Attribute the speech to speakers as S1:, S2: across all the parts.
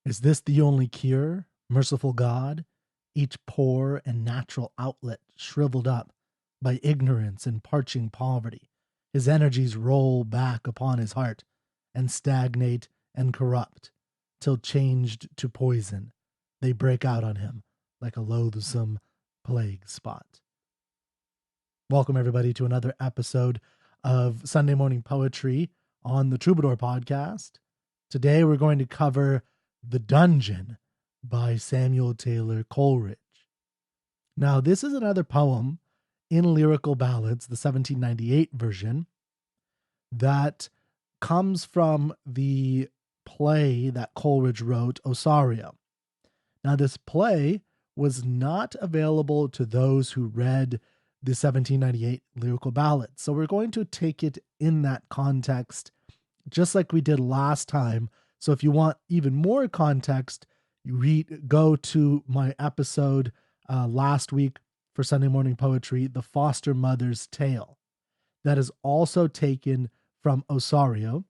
S1: Is this the only cure, merciful God? Each pore and natural outlet shriveled up by ignorance and parching poverty, his energies roll back upon his heart and stagnate and corrupt, till changed to poison, they break out on him like a loathsome plague spot. Welcome, everybody, to another episode of Sunday Morning Poetry on the Troubadour podcast. Today, we're going to cover The Dungeon by Samuel Taylor Coleridge. Now, this is another poem in Lyrical Ballads, the 1798 version, that comes from the play that Coleridge wrote, Osario. Now, this play was not available to those who read the 1798 Lyrical Ballads. So we're going to take it in that context, just like we did last time. So if you want even more context, you go to my episode last week for Sunday Morning Poetry, The Foster Mother's Tale. That is also taken from Osario,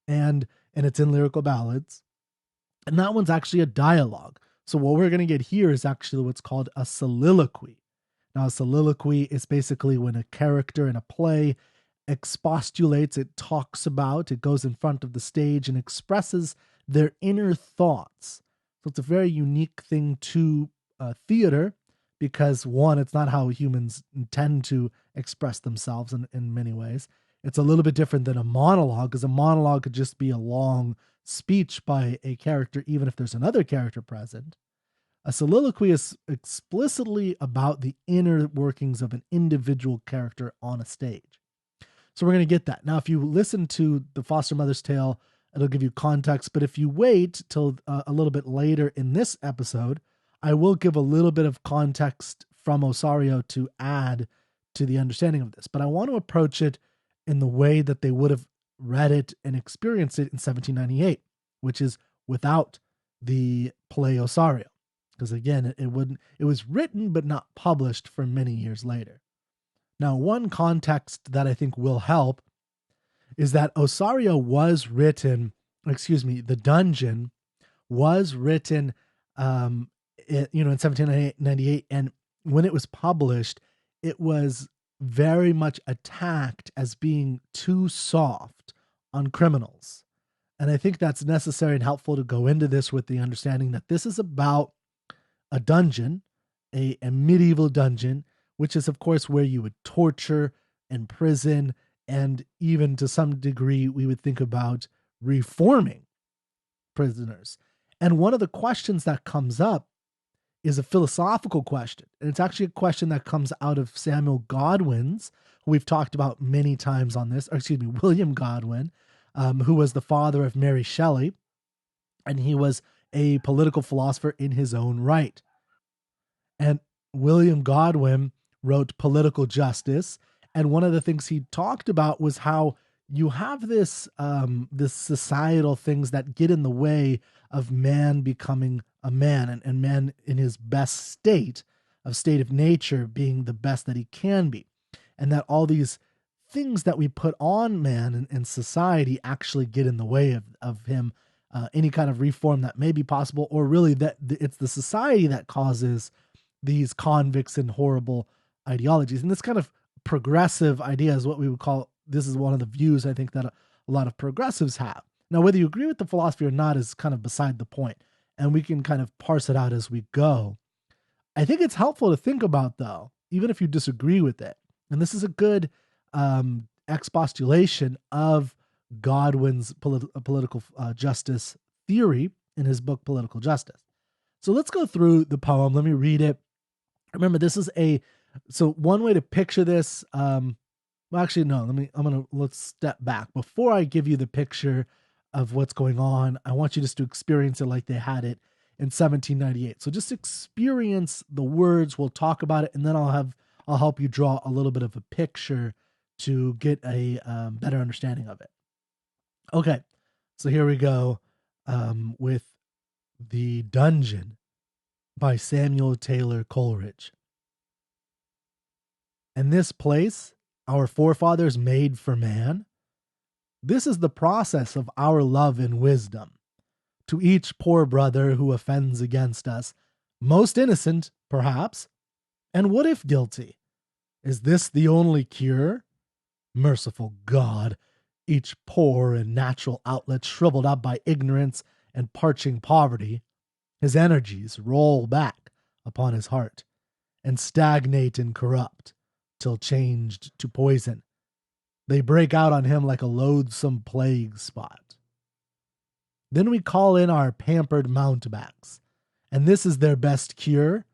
S1: and it's in Lyrical Ballads. And that one's actually a dialogue. So what we're going to get here is actually what's called a soliloquy. Now, a soliloquy is basically when a character in a play expostulates, it talks about, it goes in front of the stage and expresses their inner thoughts. So it's a very unique thing to theater because, one, it's not how humans tend to express themselves in many ways. It's a little bit different than a monologue, because a monologue could just be a long speech by a character, even if there's another character present. A soliloquy is explicitly about the inner workings of an individual character on a stage. So we're going to get that. Now, if you listen to The Foster Mother's Tale, it'll give you context. But if you wait till a little bit later in this episode, I will give a little bit of context from Osario to add to the understanding of this. But I want to approach it in the way that they would have read it and experienced it in 1798, which is without the play Osario. Because again, it was written but not published for many years later. Now, one context that I think will help is that Osario was written, The Dungeon was written, in 1798, and when it was published, it was very much attacked as being too soft on criminals. And I think that's necessary and helpful to go into this with the understanding that this is about a dungeon, a medieval dungeon, which is, of course, where you would torture, imprison, and even to some degree, we would think about reforming prisoners. And one of the questions that comes up is a philosophical question. And it's actually a question that comes out of Samuel Godwin's, who we've talked about many times on this, William Godwin, who was the father of Mary Shelley. And he was a political philosopher in his own right. And William Godwin wrote Political Justice. And one of the things he talked about was how you have this societal things that get in the way of man becoming a man, and man in his best state of nature being the best that he can be. And that all these things that we put on man and society actually get in the way of him, any kind of reform that may be possible, or really that it's the society that causes these convicts and horrible ideologies. And this kind of progressive idea is what we would call, this is one of the views I think that a lot of progressives have. Now, whether you agree with the philosophy or not is kind of beside the point, and we can kind of parse it out as we go. I think it's helpful to think about, though, even if you disagree with it. And this is a good expostulation of Godwin's political justice theory in his book, Political Justice. So let's go through the poem. Let me read it. Remember, this is so one way to picture this, let's step back. Before I give you the picture of what's going on, I want you just to experience it like they had it in 1798. So just experience the words. We'll talk about it, and then I'll help you draw a little bit of a picture to get a better understanding of it. Okay, so here we go with The Dungeon by Samuel Taylor Coleridge. And this place our forefathers made for man, this is the process of our love and wisdom, to each poor brother who offends against us, most innocent, perhaps, and what if guilty? Is this the only cure? Merciful God, each poor and natural outlet shriveled up by ignorance and parching poverty, his energies roll back upon his heart, and stagnate and corrupt, till changed to poison, they break out on him like a loathsome plague spot. Then we call in our pampered mountebanks, and this is their best cure,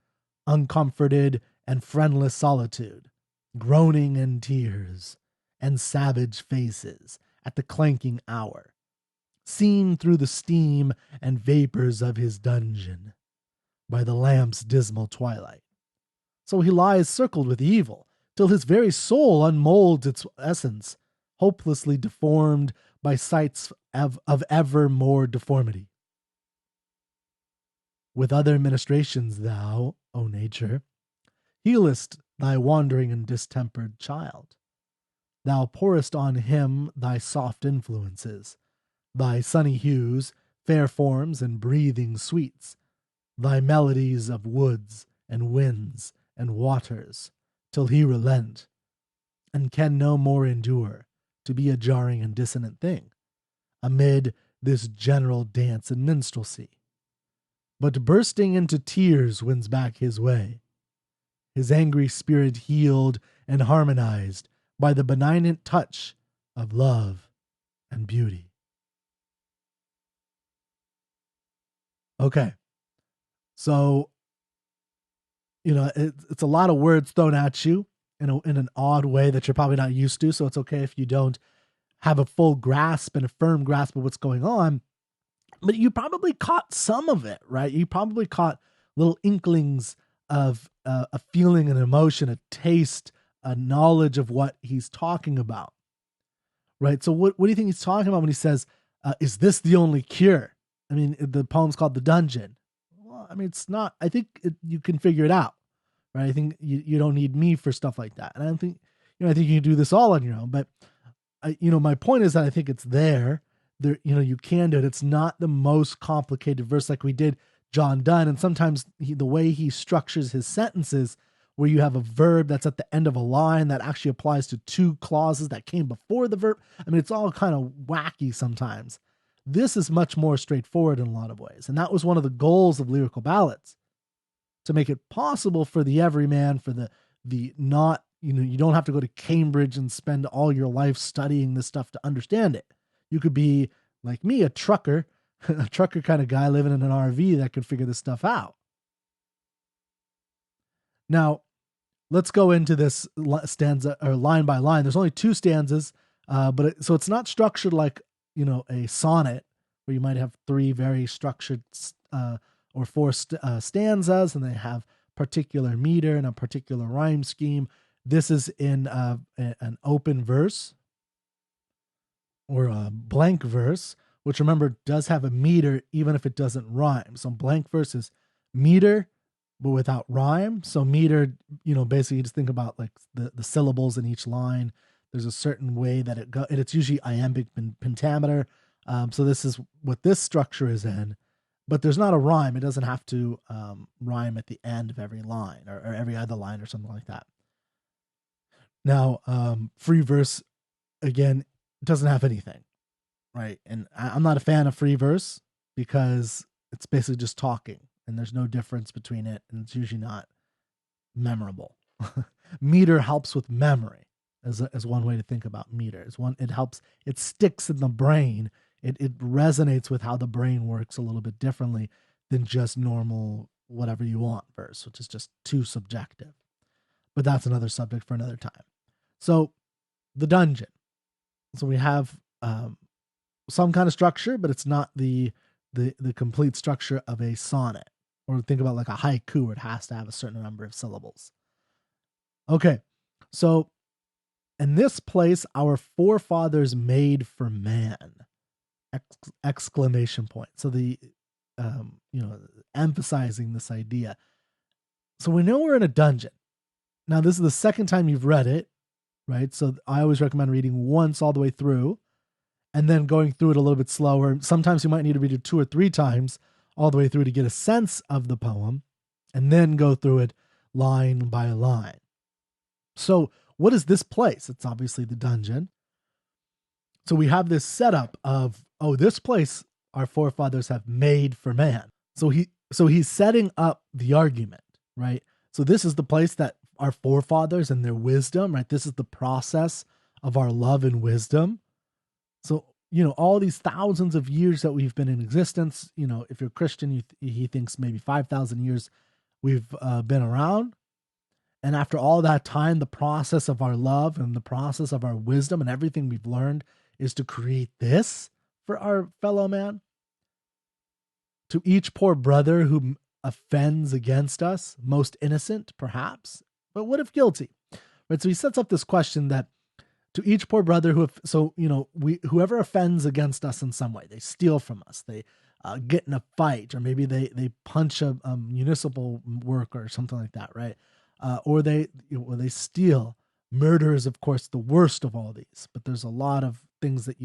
S1: uncomforted and friendless solitude, groaning and tears, and savage faces at the clanking hour, seen through the steam and vapors of his dungeon, by the lamp's dismal twilight. So he lies circled with evil, till his very soul unmolds its essence, hopelessly deformed by sights of ever more deformity. With other ministrations thou, O nature, healest thy wandering and distempered child. Thou pourest on him thy soft influences, thy sunny hues, fair forms, and breathing sweets, thy melodies of woods and winds and waters, till he relent, and can no more endure to be a jarring and dissonant thing, amid this general dance and minstrelsy, but bursting into tears wins back his way, his angry spirit healed and harmonized by the benignant touch of love and beauty. Okay, so, it's a lot of words thrown at you in an odd way that you're probably not used to, so it's okay if you don't have a full grasp and a firm grasp of what's going on, but you probably caught some of it, right? You probably caught little inklings of a feeling, an emotion, a taste, a knowledge of what he's talking about, right? So what do you think he's talking about when he says, is this the only cure? I mean, the poem's called The Dungeon. Well, I mean, it's not. I think you can figure it out, right? I think you don't need me for stuff like that. And I don't think, I think you can do this all on your own. But, my point is that I think it's there. There, you can do it. It's not the most complicated verse like we did John Donne. And sometimes the way he structures his sentences, where you have a verb that's at the end of a line that actually applies to two clauses that came before the verb. I mean, it's all kind of wacky sometimes. This is much more straightforward in a lot of ways. And that was one of the goals of lyrical ballads, to make it possible for the everyman, for the not, you don't have to go to Cambridge and spend all your life studying this stuff to understand it. You could be, like me, a trucker kind of guy living in an RV that could figure this stuff out. Now, let's go into this stanza, or line by line. There's only two stanzas, so it's not structured like, a sonnet where you might have three very structured or four stanzas, and they have particular meter and a particular rhyme scheme. This is in an open verse, or a blank verse, which, remember, does have a meter even if it doesn't rhyme. So blank verse is meter but without rhyme. So meter, basically you just think about like the syllables in each line. There's a certain way that it goes, and it's usually iambic pentameter. So this is what this structure is in, but there's not a rhyme. It doesn't have to rhyme at the end of every line, or every other line, or something like that. Now, free verse, again, doesn't have anything, right? And I'm not a fan of free verse because it's basically just talking, and there's no difference between it, and it's usually not memorable. Meter helps with memory, as one way to think about meter. It helps, it sticks in the brain. It resonates with how the brain works a little bit differently than just normal whatever you want verse, which is just too subjective. But that's another subject for another time. So, the dungeon. So we have some kind of structure, but it's not the complete structure of a sonnet. Or think about like a haiku, where it has to have a certain number of syllables. Okay, so in this place, our forefathers made for man! Exclamation point. So the, emphasizing this idea. So we know we're in a dungeon. Now, this is the second time you've read it, right? So I always recommend reading once all the way through, and then going through it a little bit slower. Sometimes you might need to read it 2 or 3 times all the way through to get a sense of the poem, and then go through it line by line. So what is this place? It's obviously the dungeon. So we have this setup of, oh, this place our forefathers have made for man. So he's setting up the argument, right? So this is the place that our forefathers and their wisdom, right? This is the process of our love and wisdom. So, all these thousands of years that we've been in existence, if you're Christian, he thinks maybe 5,000 years we've been around. And after all that time, the process of our love and the process of our wisdom and everything we've learned is to create this for our fellow man. To each poor brother who offends against us, most innocent, perhaps, but what if guilty? Right. So he sets up this question that to each poor brother whoever offends against us in some way, they steal from us, they get in a fight, or maybe they punch a municipal worker or something like that, right? Or they steal. Murder is, of course, the worst of all these, but there's a lot of things that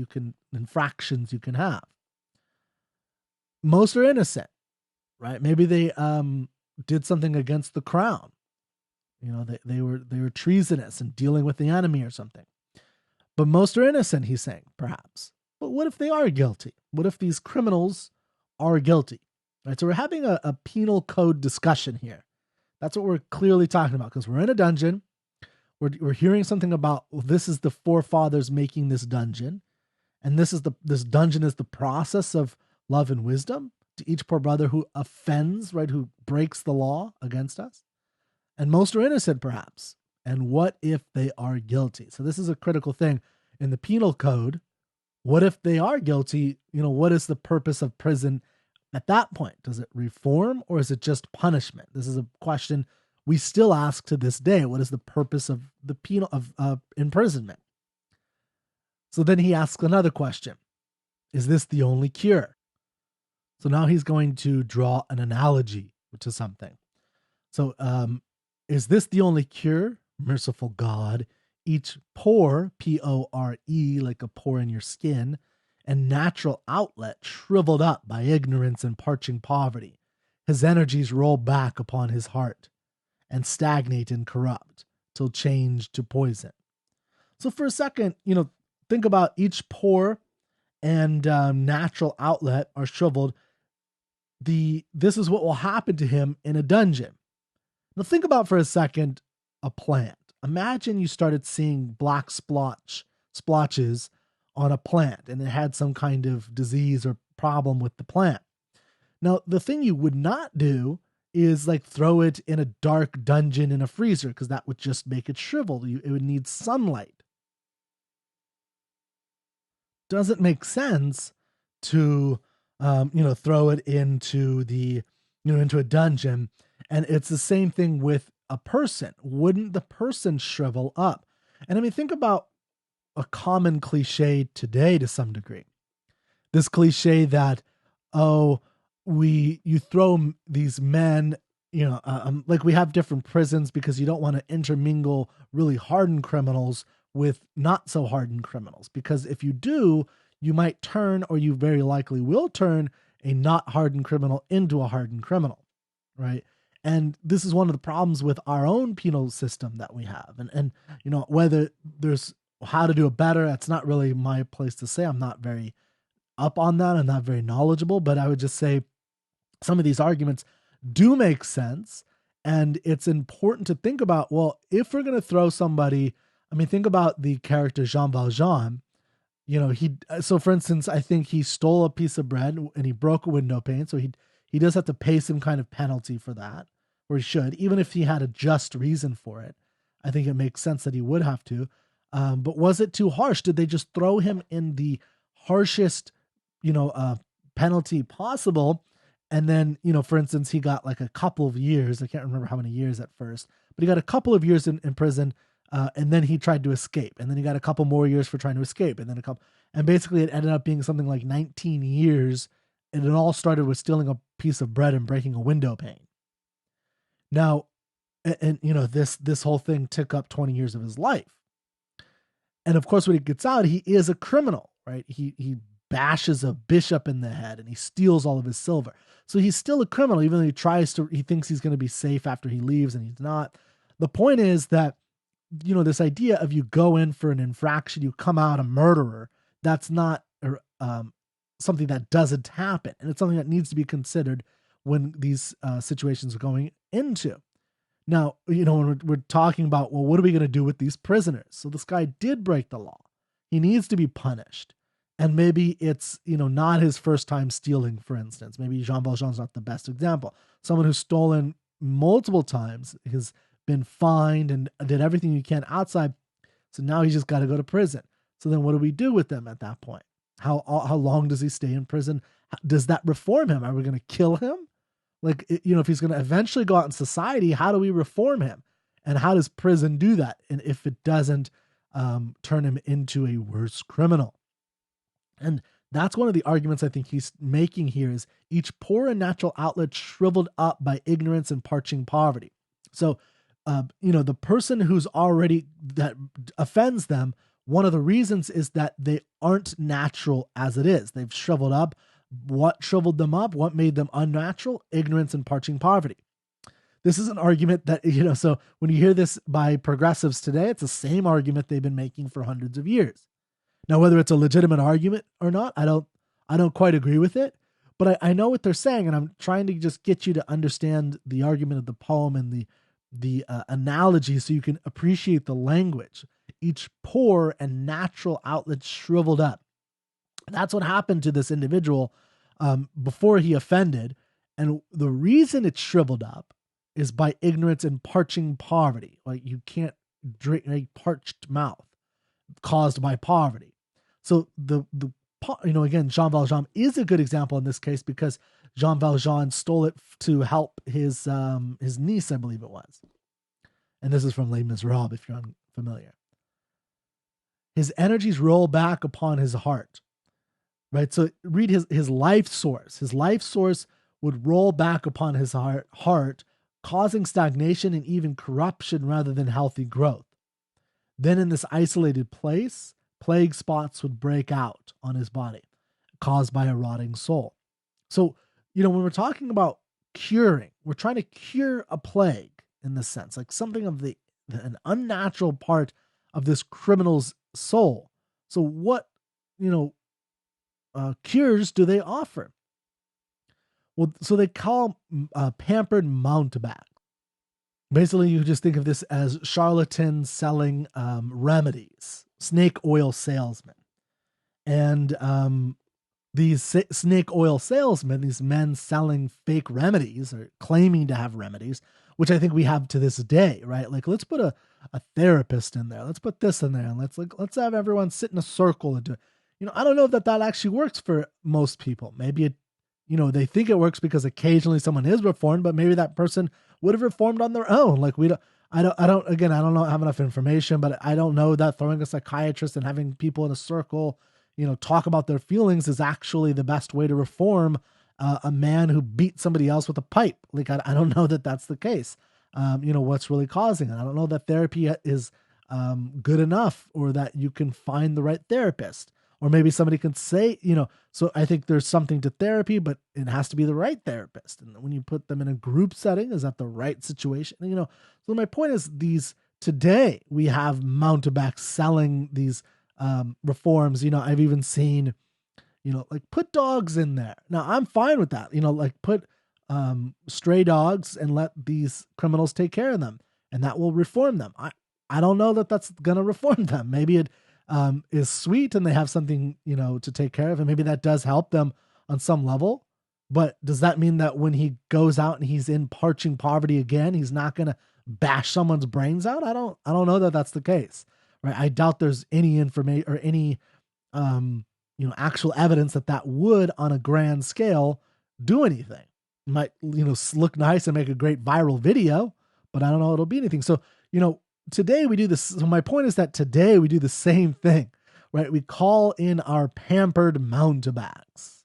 S1: infractions you can have. Most are innocent, right? Maybe they did something against the crown. They were treasonous and dealing with the enemy or something. But most are innocent, he's saying, perhaps. But what if they are guilty? What if these criminals are guilty? Right? So we're having a penal code discussion here. That's what we're clearly talking about, because we're in a dungeon. We're hearing something about, well, this is the forefathers making this dungeon, and this dungeon is the process of love and wisdom to each poor brother who offends, right, who breaks the law against us. And most are innocent, perhaps. And what if they are guilty? So this is a critical thing in the penal code. What if they are guilty? What is the purpose of prison at that point? Does it reform, or is it just punishment? This is a question we still ask to this day. What is the purpose of the penal of imprisonment? So then he asks another question. Is this the only cure? So now he's going to draw an analogy to something. So is this the only cure, merciful God? Each pore, P-O-R-E, like a pore in your skin, and natural outlet shriveled up by ignorance and parching poverty. His energies roll back upon his heart and stagnate and corrupt till changed to poison. So for a second, think about each pore and natural outlet are shriveled. This is what will happen to him in a dungeon. Now think about for a second a plant. Imagine you started seeing black splotches on a plant, and it had some kind of disease or problem with the plant. Now, the thing you would not do is like throw it in a dark dungeon in a freezer, because that would just make it shrivel. It would need sunlight. Doesn't make sense to throw it into into a dungeon. And it's the same thing with a person. Wouldn't the person shrivel up? And I mean, think about a common cliche today to some degree. This cliche that, you throw these men, like we have different prisons because you don't want to intermingle really hardened criminals with not so hardened criminals. Because if you do, you might turn, or you very likely will turn, a not hardened criminal into a hardened criminal, right? And this is one of the problems with our own penal system that we have. And whether there's how to do it better, that's not really my place to say. I'm not very up on that. I'm not very knowledgeable, but I would just say some of these arguments do make sense. And it's important to think about, well, if we're going to throw somebody, I mean, think about the character Jean Valjean. So for instance, I think he stole a piece of bread and he broke a window pane. So he does have to pay some kind of penalty for that, or he should, even if he had a just reason for it. I think it makes sense that he would have to. But was it too harsh? Did they just throw him in the harshest, penalty possible? And then, for instance, he got like a couple of years. I can't remember how many years at first, but he got a couple of years in prison. And then he tried to escape. And then he got a couple more years for trying to escape. And basically it ended up being something like 19 years. And it all started with stealing a piece of bread and breaking a window pane. Now, this whole thing took up 20 years of his life. And of course, when he gets out, he is a criminal, right? He bashes a bishop in the head and he steals all of his silver. So he's still a criminal, even though he thinks he's going to be safe after he leaves, and he's not. The point is that, this idea of you go in for an infraction, you come out a murderer, that's not something that doesn't happen. And it's something that needs to be considered when these situations are going into. Now, when we're talking about, well, what are we going to do with these prisoners? So this guy did break the law. He needs to be punished. And maybe it's, not his first time stealing, for instance. Maybe Jean Valjean's not the best example. Someone who's stolen multiple times has been fined and did everything he can outside. So now he's just got to go to prison. So then what do we do with them at that point? How long does he stay in prison? Does that reform him? Are we going to kill him? Like, if he's going to eventually go out in society, how do we reform him? And how does prison do that? And if it doesn't turn him into a worse criminal? And that's one of the arguments I think he's making here is each poor and natural outlet shriveled up by ignorance and parching poverty. So, the person who's already, that offends them, one of the reasons is that they aren't natural as it is. They've shriveled up. What shriveled them up? What made them unnatural? Ignorance and parching poverty. This is an argument that, so when you hear this by progressives today, it's the same argument they've been making for hundreds of years. Now, whether it's a legitimate argument or not, I don't quite agree with it, but I know what they're saying, and I'm trying to just get you to understand the argument of the poem and the analogy so you can appreciate the language. Each poor and natural outlet shriveled up. That's what happened to this individual before he offended, and the reason it's shriveled up is by ignorance and parching poverty. Like, you can't drink a parched mouth caused by poverty. So again, Jean Valjean is a good example in this case because Jean Valjean stole it to help his niece, I believe it was. And this is from Les Miserables, if you're unfamiliar. His energies roll back upon his heart, right? So read his life source. His life source would roll back upon his heart, causing stagnation and even corruption rather than healthy growth. Then in this isolated place, plague spots would break out on his body, caused by a rotting soul. So, when we're talking about curing, we're trying to cure a plague in this sense, like something of an unnatural part of this criminal's soul. So what, cures do they offer? Well, so they call pampered mountebank. Basically, you just think of this as charlatans selling remedies, snake oil salesmen. And these snake oil salesmen, these men selling fake remedies or claiming to have remedies, which I think we have to this day, right? Like, let's put a therapist in there. Let's put this in there. And let's have everyone sit in a circle and do it. I don't know if that actually works for most people. Maybe it, they think it works because occasionally someone is reformed, but maybe that person would have reformed on their own. Like, I don't know, have enough information, but I don't know that throwing a psychiatrist and having people in a circle, talk about their feelings is actually the best way to reform a man who beat somebody else with a pipe. Like, I don't know that that's the case. What's really causing it. I don't know that therapy is good enough or that you can find the right therapist. Or maybe somebody can say, so I think there's something to therapy, but it has to be the right therapist. And when you put them in a group setting, is that the right situation? So my point is today we have mountebanks selling these reforms. I've even seen, like, put dogs in there. Now I'm fine with that, like put stray dogs and let these criminals take care of them, and that will reform them. I don't know that that's going to reform them. Maybe it is sweet and they have something, to take care of, and maybe that does help them on some level. But does that mean that when he goes out and he's in parching poverty again, he's not going to bash someone's brains out? I don't know that that's the case, right? I doubt there's any information or any, actual evidence that would on a grand scale do anything. It might, look nice and make a great viral video, but I don't know it'll be anything. So, today we do this. So my point is that today we do the same thing, right? We call in our pampered mountebanks,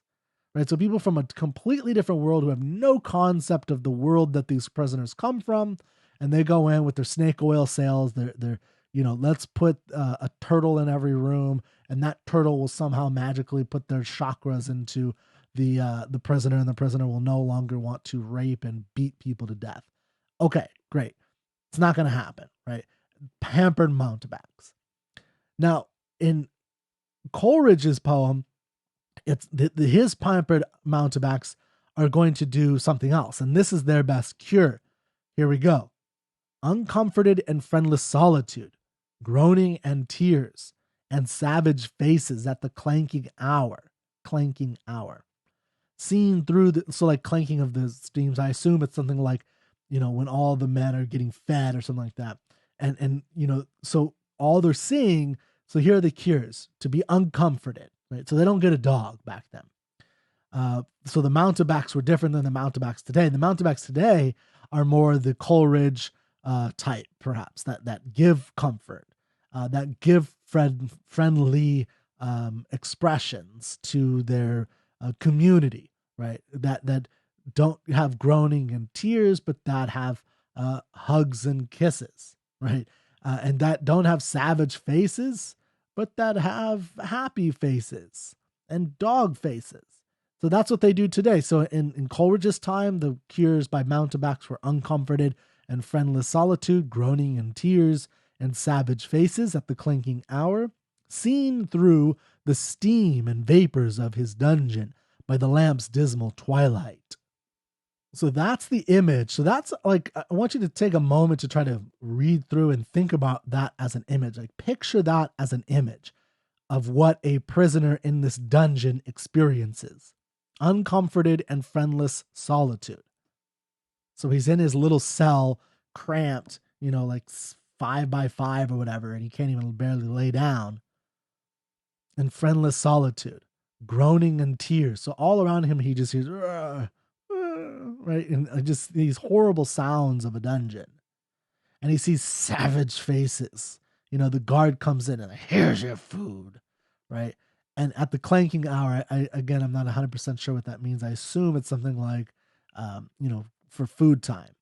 S1: right? So people from a completely different world who have no concept of the world that these prisoners come from, and they go in with their snake oil sales, their let's put a turtle in every room, and that turtle will somehow magically put their chakras into the prisoner, and the prisoner will no longer want to rape and beat people to death. Okay, great. It's not going to happen, right? Pampered mountebanks. Now, in Coleridge's poem, it's his pampered mountebanks are going to do something else, and this is their best cure. Here we go. Uncomforted and friendless solitude, groaning and tears, and savage faces at the clanking hour. Clanking hour. Seen through so like clanking of the streams, I assume it's something like, when all the men are getting fed or something like that. And so all they're seeing, so here are the cures: to be uncomforted, right? So they don't get a dog back then. So the mountebanks were different than the mountebanks today. The mountebanks today are more the Coleridge type, perhaps, that give comfort, that give friendly expressions to their community, right? That don't have groaning and tears, but that have hugs and kisses, right? And that don't have savage faces, but that have happy faces and dog faces. So that's what they do today. So in Coleridge's time, the cures by mountebanks were uncomforted and friendless solitude, groaning and tears, and savage faces at the clinking hour, seen through the steam and vapors of his dungeon by the lamp's dismal twilight. So that's the image. So that's like, I want you to take a moment to try to read through and think about that as an image. Like, picture that as an image of what a prisoner in this dungeon experiences. Uncomforted and friendless solitude. So he's in his little cell, cramped, like 5x5 or whatever, and he can't even barely lay down. And friendless solitude, groaning and tears. So all around him, he just hears, right? And just these horrible sounds of a dungeon. And he sees savage faces. The guard comes in and, here's your food, right? And at the clanking hour, I'm not 100% sure what that means. I assume it's something like, for food time.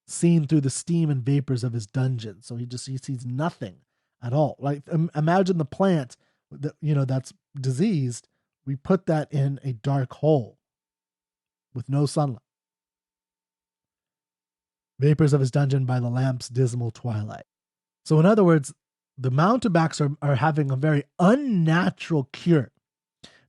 S1: Seen through the steam and vapors of his dungeon. So he sees nothing at all. Like, imagine the plant that's diseased. We put that in a dark hole with no sunlight. Vapors of his dungeon by the lamp's dismal twilight. So in other words, the mountebanks are having a very unnatural cure.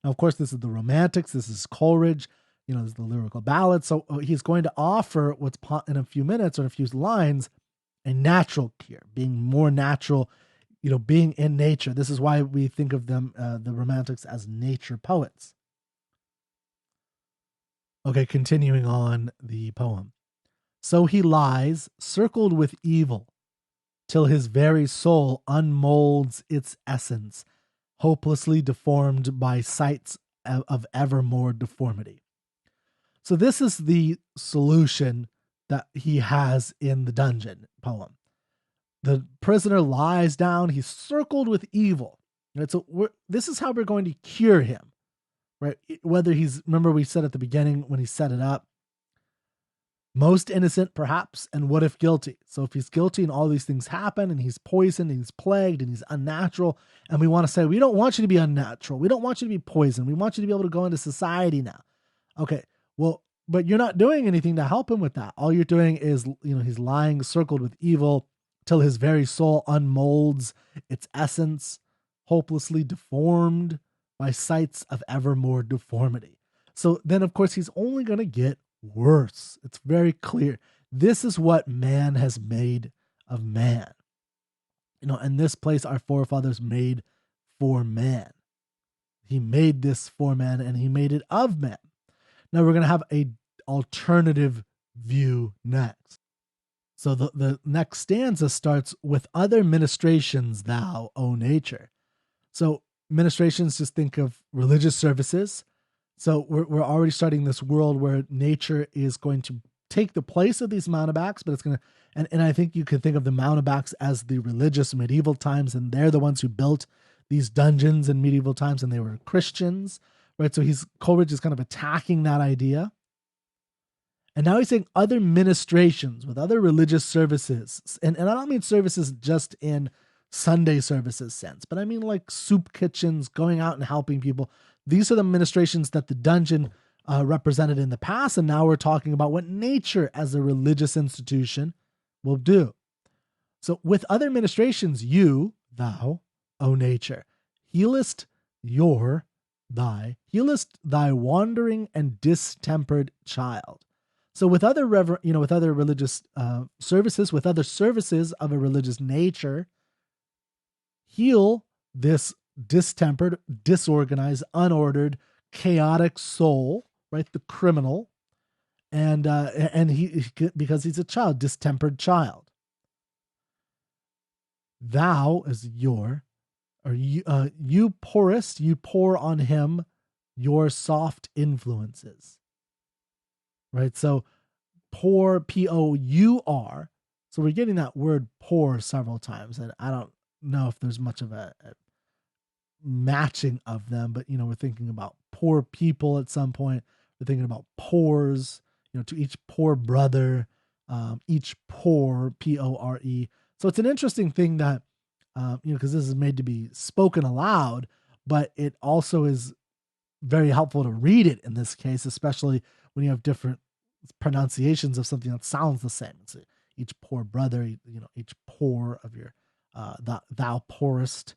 S1: Now, of course, this is the Romantics. This is Coleridge. This is the lyrical ballad. So he's going to offer what's in a few minutes or in a few lines, a natural cure, being more natural, being in nature. This is why we think of them, the Romantics, as nature poets. Okay, continuing on the poem. So he lies, circled with evil, till his very soul unmolds its essence, hopelessly deformed by sights of ever more deformity. So this is the solution that he has in the dungeon poem. The prisoner lies down, he's circled with evil. Right? So this is how we're going to cure him, right? Whether remember we said at the beginning when he set it up, most innocent perhaps, and what if guilty? So if he's guilty and all these things happen and he's poisoned and he's plagued and he's unnatural, and we want to say, we don't want you to be unnatural. We don't want you to be poisoned. We want you to be able to go into society now. Okay, well, but you're not doing anything to help him with that. All you're doing is, he's lying circled with evil till his very soul unmolds its essence, hopelessly deformed by sights of ever more deformity. So then, of course, he's only going to get worse. It's very clear. This is what man has made of man. And this place our forefathers made for man. He made this for man and he made it of man. Now we're going to have a alternative view next. So the next stanza starts with other ministrations thou, O nature. So ministrations, just think of religious services. So we're already starting this world where nature is going to take the place of these mountebanks, but it's going to, and I think you can think of the mountebanks as the religious medieval times, and they're the ones who built these dungeons in medieval times, and they were Christians, right? So Coleridge is kind of attacking that idea. And now he's saying other ministrations with other religious services. And I don't mean services just in Sunday services sense, but I mean like soup kitchens, going out and helping people. These are the ministrations that the dungeon represented in the past. And now we're talking about what nature as a religious institution will do. So with other ministrations, you, thou, O nature, healest thy wandering and distempered child. So with other with other religious services, with other services of a religious nature, heal this distempered, disorganized, unordered, chaotic soul, right? The criminal, and he because he's a child, distempered child. Thou is you pourest, you pour on him your soft influences. Right? So pour, P-O-U-R. So we're getting that word pour several times, and I don't know if there's much of a matching of them, but we're thinking about poor people at some point. We're thinking about pores, to each poor brother, each poor, P-O-R-E. So it's an interesting thing that, because this is made to be spoken aloud, but it also is very helpful to read it in this case, especially when you have different pronunciations of something that sounds the same. It's each poor brother, each poor of your, thou poorest,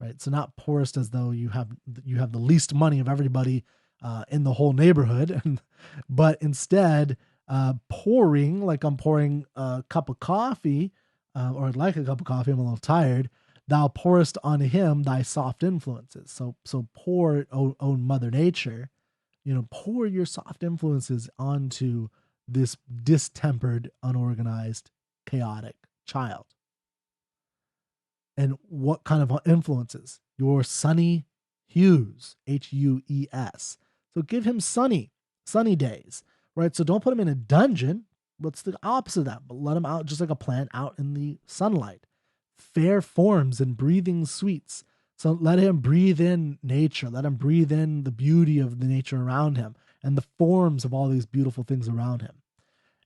S1: right? So not poorest as though you have the least money of everybody in the whole neighborhood, but instead pouring, like I'm pouring a cup of coffee, or I'd like a cup of coffee, I'm a little tired. Thou pourest on him thy soft influences. So pour, O Mother Nature, pour your soft influences onto this distempered, unorganized, chaotic child. And what kind of influences? Your sunny hues, Hues. So give him sunny days, right? So don't put him in a dungeon. What's the opposite of that? But let him out just like a plant out in the sunlight. Fair forms and breathing sweets. So let him breathe in nature. Let him breathe in the beauty of the nature around him and the forms of all these beautiful things around him.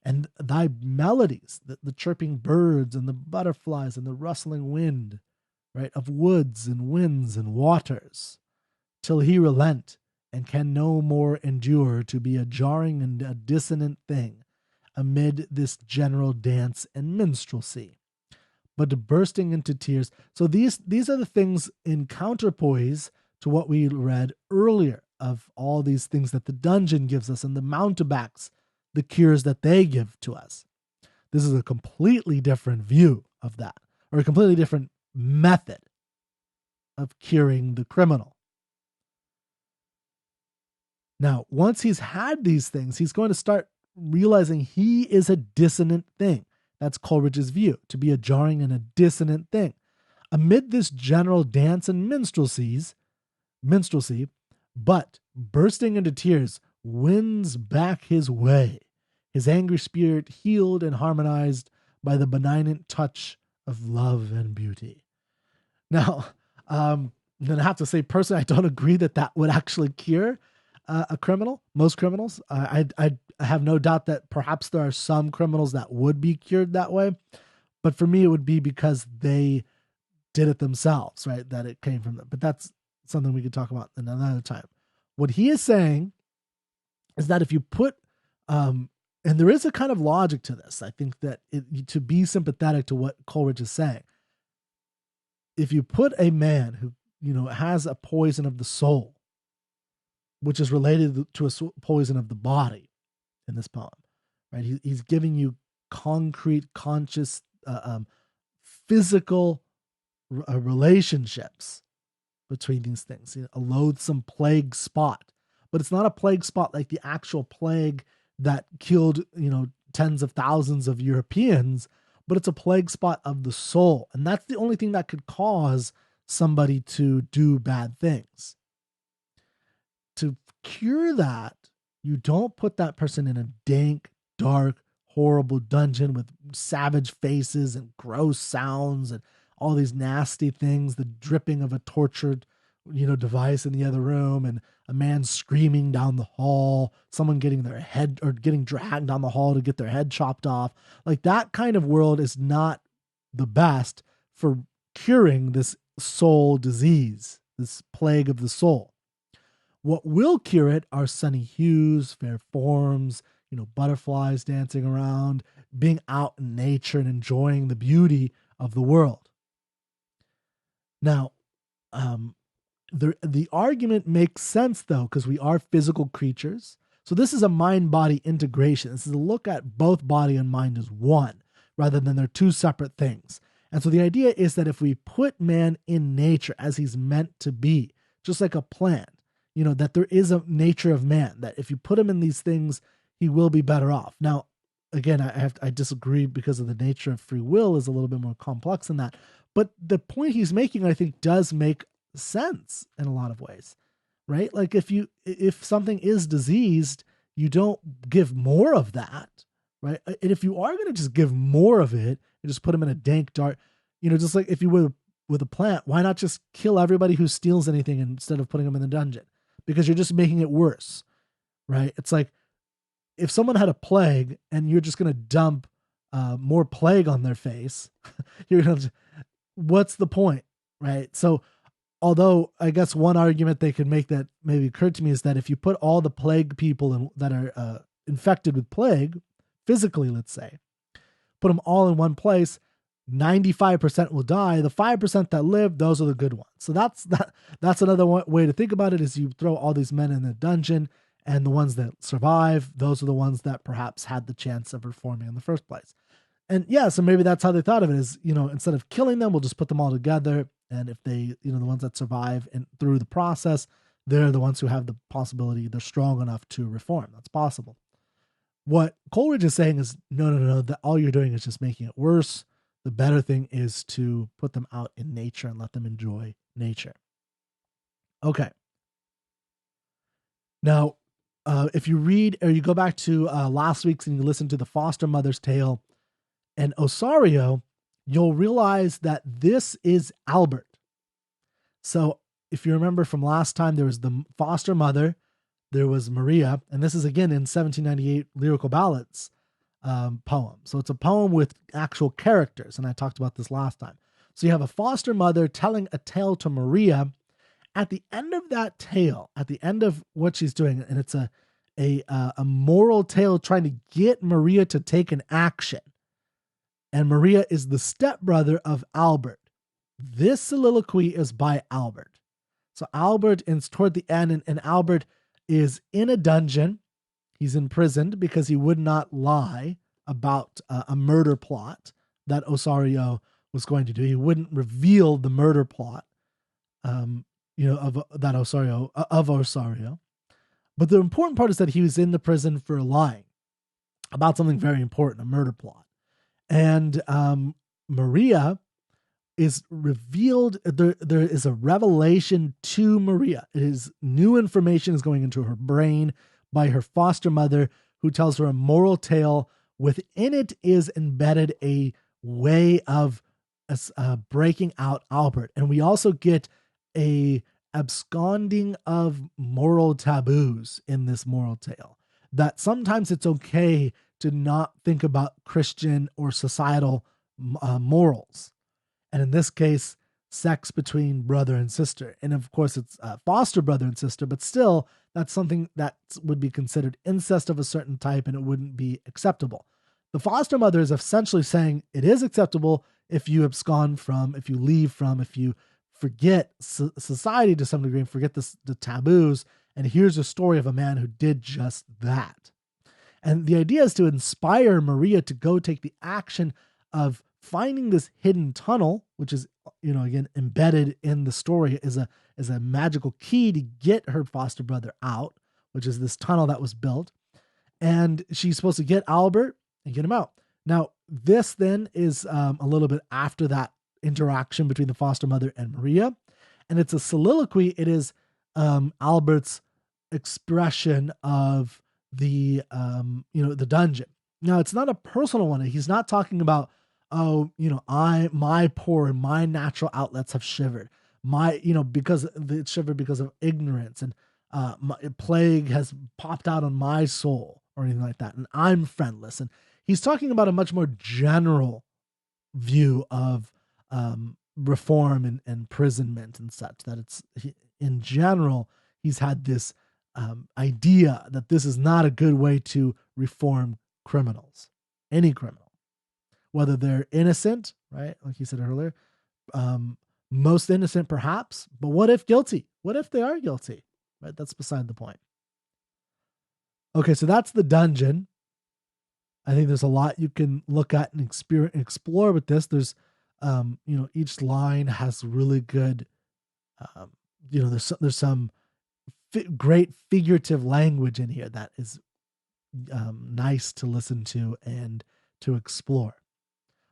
S1: And thy melodies, the chirping birds and the butterflies and the rustling wind, right, of woods and winds and waters, till he relent and can no more endure to be a jarring and a dissonant thing amid this general dance and minstrelsy, but bursting into tears. So these are the things in counterpoise to what we read earlier of all these things that the dungeon gives us and the mountebanks, the cures that they give to us. This is a completely different view of that, or a completely different method of curing the criminal. Now, once he's had these things, he's going to start realizing he is a dissonant thing. That's Coleridge's view, to be a jarring and a dissonant thing. Amid this general dance and minstrelsy, but bursting into tears, wins back his way, his angry spirit healed and harmonized by the benignant touch of love and beauty. Now, I'm going to have to say, personally, I don't agree that would actually cure a criminal, most criminals. I have no doubt that perhaps there are some criminals that would be cured that way. But for me, it would be because they did it themselves, right? That it came from them. But that's something we could talk about another time. What he is saying is that if you put, and there is a kind of logic to this, I think that to be sympathetic to what Coleridge is saying, if you put a man who, has a poison of the soul, which is related to a poison of the body in this poem, right? He's giving you concrete, conscious, physical relationships between these things. A loathsome plague spot, but it's not a plague spot like the actual plague that killed, tens of thousands of Europeans, but it's a plague spot of the soul. And that's the only thing that could cause somebody to do bad things. To cure that, you don't put that person in a dank, dark, horrible dungeon with savage faces and gross sounds and all these nasty things, the dripping of a tortured, device in the other room, and a man screaming down the hall, someone getting their head or getting dragged down the hall to get their head chopped off. Like, that kind of world is not the best for curing this soul disease, this plague of the soul. What will cure it are sunny hues, fair forms, butterflies dancing around, being out in nature and enjoying the beauty of the world. Now, the argument makes sense, though, because we are physical creatures. So this is a mind-body integration. This is a look at both body and mind as one, rather than they're two separate things. And so the idea is that if we put man in nature as he's meant to be, just like a plant, that there is a nature of man, that if you put him in these things, he will be better off. Now, again, I disagree, because of the nature of free will is a little bit more complex than that. But the point he's making, I think, does make sense in a lot of ways, right? Like, if something is diseased, you don't give more of that, right? And if you are going to just give more of it and just put them in a dank, dark, just like if you were with a plant, why not just kill everybody who steals anything instead of putting them in the dungeon? Because you're just making it worse, right? It's like, if someone had a plague and you're just going to dump more plague on their face, what's the point, right? So, although I guess one argument they could make that maybe occurred to me is that if you put all the plague people that are infected with plague, physically, let's say, put them all in one place, 95% will die. The 5% that live, those are the good ones. So that's another way to think about it, is you throw all these men in the dungeon, and the ones that survive, those are the ones that perhaps had the chance of reforming in the first place. And yeah, so maybe that's how they thought of it, is, instead of killing them, we'll just put them all together. And if they, the ones that survive and through the process, they're the ones who have the possibility, they're strong enough to reform. That's possible. What Coleridge is saying is, no, that all you're doing is just making it worse. The better thing is to put them out in nature and let them enjoy nature. Okay. Now, if you read, or you go back to last week's and you listen to the foster mother's tale and Osario, you'll realize that this is Albert. So if you remember from last time, there was the foster mother, there was Maria, and this is again in 1798 Lyrical Ballads poem. So it's a poem with actual characters, and I talked about this last time. So you have a foster mother telling a tale to Maria. At the end of that tale, at the end of what she's doing, and it's a moral tale trying to get Maria to take an action. And Maria is the stepbrother of Albert. This soliloquy is by Albert. So Albert is toward the end, and Albert is in a dungeon. He's imprisoned because he would not lie about a murder plot that Osario was going to do. He wouldn't reveal the murder plot, of Osario. But the important part is that he was in the prison for lying about something very important, a murder plot. And Maria is revealed. There is a revelation to Maria. It is new information is going into her brain by her foster mother, who tells her a moral tale. Within it is embedded a way of breaking out Albert. And we also get a absconding of moral taboos in this moral tale, that sometimes it's okay to not think about Christian or societal morals. And in this case, sex between brother and sister. And of course, it's foster brother and sister, but still, that's something that would be considered incest of a certain type, and it wouldn't be acceptable. The foster mother is essentially saying it is acceptable if you abscond from, if you leave from, if you forget society to some degree and forget the taboos. And here's a story of a man who did just that. And the idea is to inspire Maria to go take the action of finding this hidden tunnel, which is, again, embedded in the story is a magical key to get her foster brother out, which is this tunnel that was built. And she's supposed to get Albert and get him out. Now, this then is a little bit after that interaction between the foster mother and Maria. And it's a soliloquy. It is Albert's expression of the dungeon. Now, it's not a personal one. He's not talking about, my poor and my natural outlets have shivered. because it's shivered because of ignorance, and plague has popped out on my soul, or anything like that, and I'm friendless. And he's talking about a much more general view of reform and imprisonment and such, that in general, he's had this idea that this is not a good way to reform criminals, any criminal, whether they're innocent, right? Like you said earlier, um, most innocent perhaps, but what if guilty? What if they are guilty? Right? That's beside the point. Okay, so that's the dungeon. I think there's a lot you can look at and explore with this. There's, each line has really good, um, there's some great figurative language in here that is nice to listen to and to explore.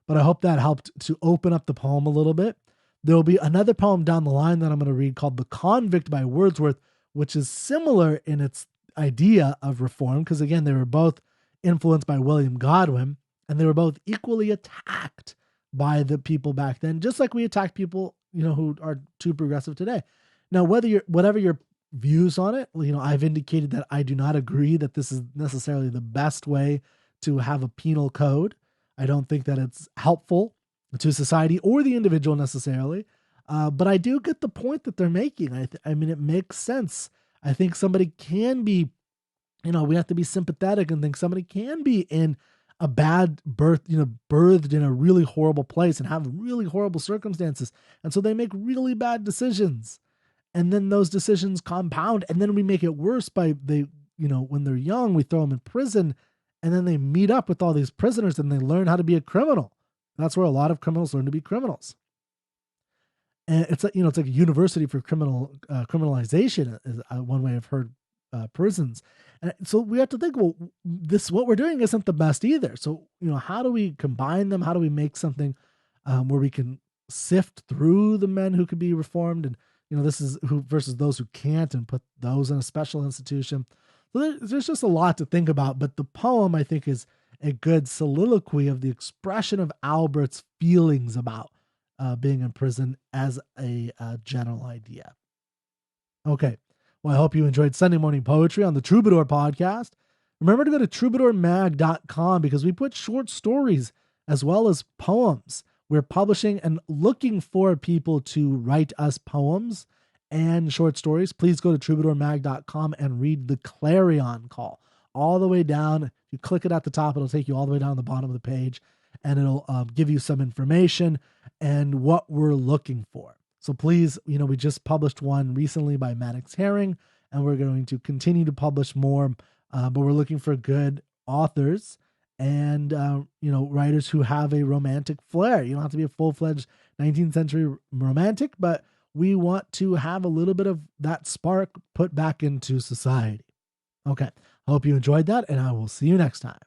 S1: But I hope that helped to open up the poem a little bit. There will be another poem down the line that I'm going to read called The Convict by Wordsworth, which is similar in its idea of reform, because again, they were both influenced by William Godwin, and they were both equally attacked by the people back then, just like we attack people, who are too progressive today. Now, whatever your views on it, I've indicated that I do not agree that this is necessarily the best way to have a penal code. I don't think that it's helpful to society or the individual necessarily. But I do get the point that they're making. I mean, it makes sense. I think somebody can be, we have to be sympathetic and think somebody can be in a bad birth, birthed in a really horrible place and have really horrible circumstances. And so they make really bad decisions. And then those decisions compound. And then we make it worse by when they're young, we throw them in prison. And then they meet up with all these prisoners and they learn how to be a criminal. That's where a lot of criminals learn to be criminals. And it's like, it's like a university for criminalization is one way I've heard prisons. And so we have to think, well, what we're doing isn't the best either. So, how do we combine them? How do we make something where we can sift through the men who could be reformed? And, this is who versus those who can't, and put those in a special institution. So there's just a lot to think about. But the poem, I think, is a good soliloquy of the expression of Albert's feelings about being in prison as a general idea. Okay. Well, I hope you enjoyed Sunday Morning Poetry on the Troubadour podcast. Remember to go to troubadourmag.com because we put short stories as well as poems. We're publishing and looking for people to write us poems and short stories. Please go to troubadourmag.com and read the Clarion Call all the way down. If you click it at the top, it'll take you all the way down to the bottom of the page, and it'll give you some information and what we're looking for. So please, we just published one recently by Maddox Herring, and we're going to continue to publish more, but we're looking for good authors and, writers who have a romantic flair. You don't have to be a full-fledged 19th century romantic, but we want to have a little bit of that spark put back into society. Okay. Hope you enjoyed that, and I will see you next time.